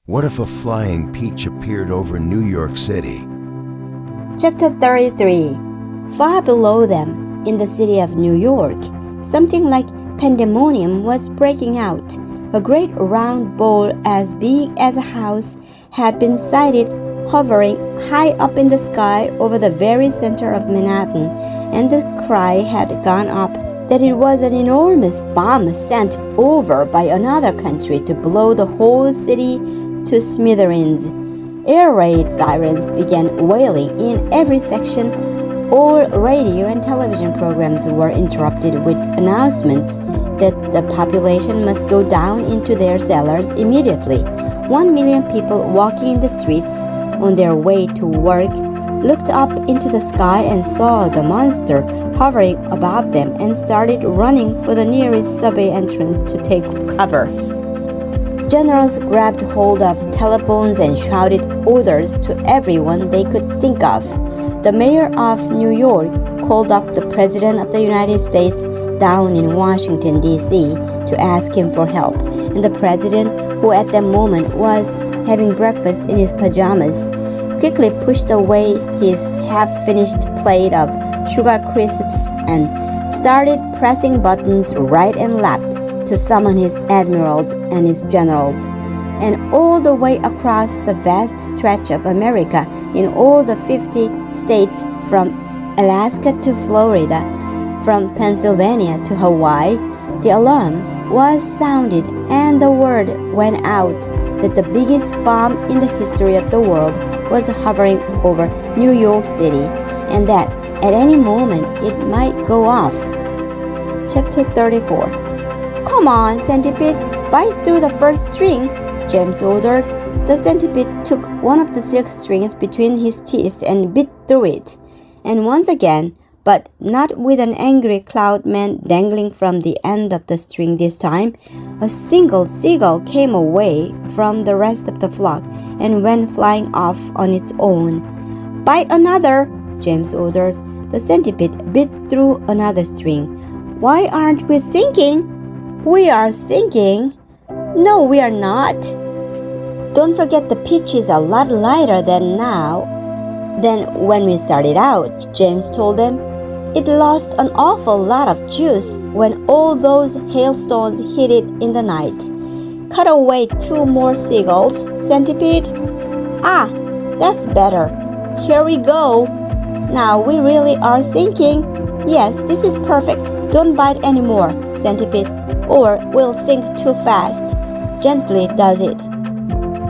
What if a flying peach appeared over New York City? Chapter 33. Far below them, in the city of New York, something like pandemonium was breaking out. A great round ball as big as a house had been sighted hovering high up in the sky over the very center of Manhattan, and the cry had gone up that it was an enormous bomb sent over by another country to blow the whole city to smithereens. Air raid sirens began wailing in every section. All radio and television programs were interrupted with announcements that the population must go down into their cellars immediately. 1 million people walking in the streets on their way to work looked up into the sky and saw the monster hovering above them and started running for the nearest subway entrance to take cover. Generals grabbed hold of telephones and shouted orders to everyone they could think of. The mayor of New York called up the President of the United States down in Washington, D.C. to ask him for help, and the President, who at that moment was having breakfast in his pajamas, quickly pushed away his half-finished plate of sugar crisps and started pressing buttons right and left to summon his admirals and his generals. And all the way across the vast stretch of America in all the 50 states from Alaska to Florida, from Pennsylvania to Hawaii, the alarm was sounded and the word went out that the biggest bomb in the history of the world was hovering over New York City and that at any moment it might go off. Chapter 34. Come on, centipede, bite through the first string, James ordered. The centipede took one of the silk strings between his teeth and bit through it. And once again, but not with an angry cloud man dangling from the end of the string this time, a single seagull came away from the rest of the flock and went flying off on its own. Bite another, James ordered. The centipede bit through another string. Why aren't we sinking? We are sinking. No, we are not. Don't forget the pitch is a lot lighter than when we started out, James told them. It lost an awful lot of juice when all those hailstones hit it in the night. Cut away 2 more seagulls, centipede. Ah, that's better. Here we go. Now we really are sinking. Yes, this is perfect. Don't bite anymore, centipede, or we'll sink too fast. Gently does it.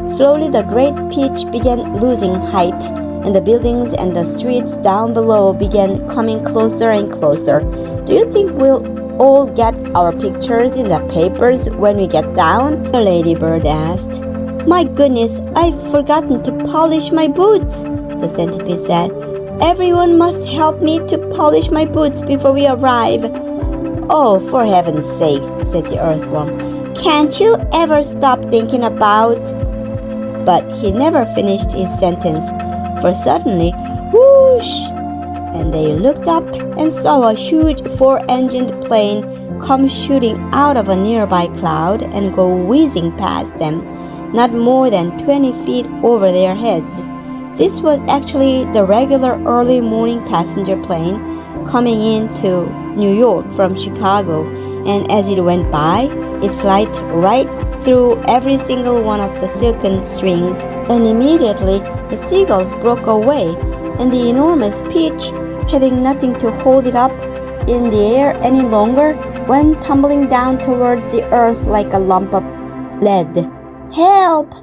Slowly the great pitch began losing height, and the buildings and the streets down below began coming closer and closer. Do you think we'll all get our pictures in the papers when we get down? The ladybird asked. My goodness, I've forgotten to polish my boots, the centipede said. Everyone must help me to polish my boots before we arrive. Oh, for heaven's sake, said the earthworm. Can't you ever stop thinking about... But he never finished his sentence, for suddenly, whoosh! And they looked up and saw a huge 4-engined plane come shooting out of a nearby cloud and go whizzing past them, not more than 20 feet over their heads. This was actually the regular early morning passenger plane coming into New York from Chicago, and as it went by, it slid right through every single one of the silken strings, and immediately the seagulls broke away, and the enormous pitch, having nothing to hold it up in the air any longer, went tumbling down towards the earth like a lump of lead. Help!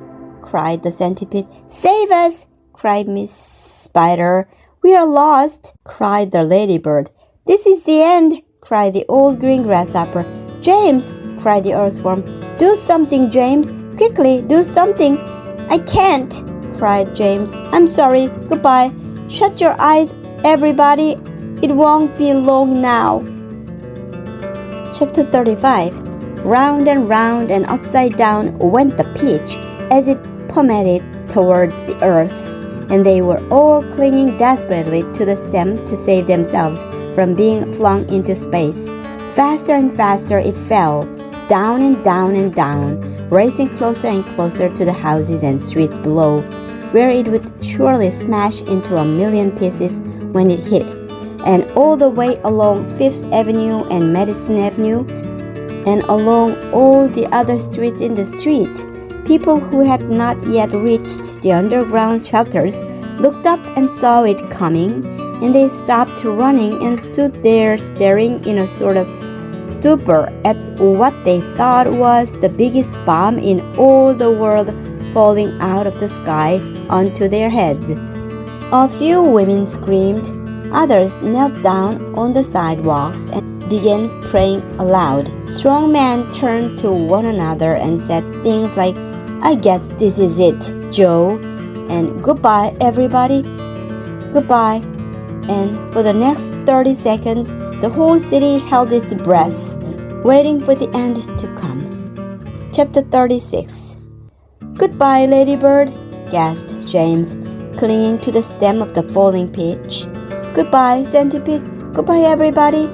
Cried the centipede. Save us! Cried Miss Spider. We are lost! Cried the ladybird. This is the end! Cried the old green grasshopper. James! Cried the earthworm. Do something, James! Quickly, do something! I can't! Cried James. I'm sorry. Goodbye. Shut your eyes, everybody. It won't be long now. Chapter 35. Round and upside down went the pitch as it plummeted towards the earth, and they were all clinging desperately to the stem to save themselves from being flung into space. Faster and faster it fell, down and down and down, racing closer and closer to the houses and streets below, where it would surely smash into a million pieces when it hit, and all the way along Fifth Avenue and Madison Avenue, and along all the other streets in the street. People who had not yet reached the underground shelters looked up and saw it coming, and they stopped running and stood there staring in a sort of stupor at what they thought was the biggest bomb in all the world falling out of the sky onto their heads. A few women screamed, others knelt down on the sidewalks and began praying aloud. Strong men turned to one another and said things like, "I guess this is it, Joe," and "Goodbye, everybody. Goodbye." And for the next 30 seconds, the whole city held its breath, waiting for the end to come. Chapter 36. "Goodbye, Ladybird," gasped James, clinging to the stem of the falling peach. "Goodbye, Centipede. Goodbye, everybody."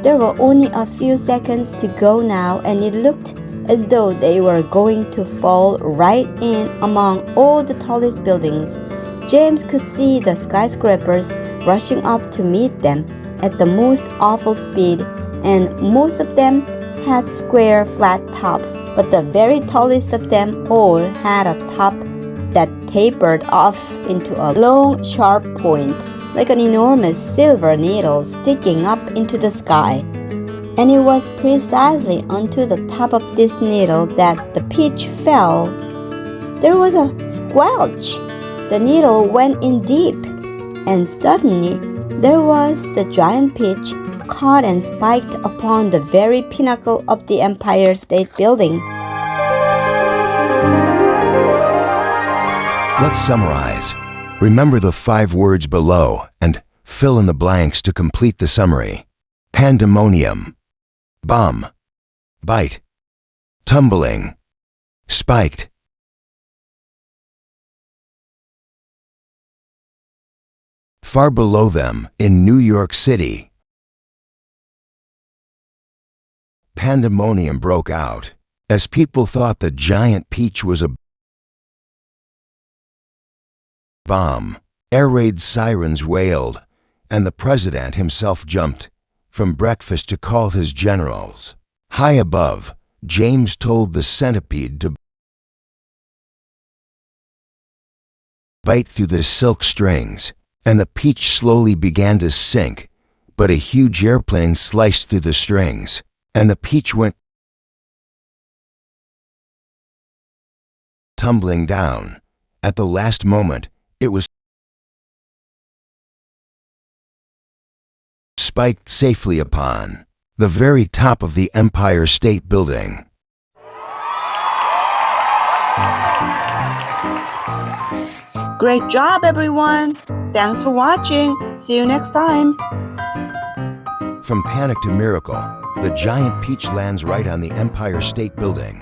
There were only a few seconds to go now, and it looked as though they were going to fall right in among all the tallest buildings. James could see the skyscrapers rushing up to meet them at the most awful speed, and most of them had square, flat tops, but the very tallest of them all had a top that tapered off into a long, sharp point, like an enormous silver needle sticking up into the sky. And it was precisely onto the top of this needle that the peach fell. There was a squelch. The needle went in deep, and suddenly there was the giant peach caught and spiked upon the very pinnacle of the Empire State Building. Let's summarize. Remember the 5 words below and fill in the blanks to complete the summary. Pandemonium, bomb, bite, tumbling, spiked. Far below them, in New York City, pandemonium broke out as people thought the giant peach was a bomb. Air raid sirens wailed, and the president himself jumped from breakfast to call his generals. High above, James told the centipede to bite through the silk strings, and the peach slowly began to sink, but a huge airplane sliced through the strings, and the peach went tumbling down. At the last moment, it was spiked safely upon the very top of the Empire State Building. Great job, everyone! Thanks for watching. See you next time. From panic to miracle, the giant peach lands right on the Empire State Building.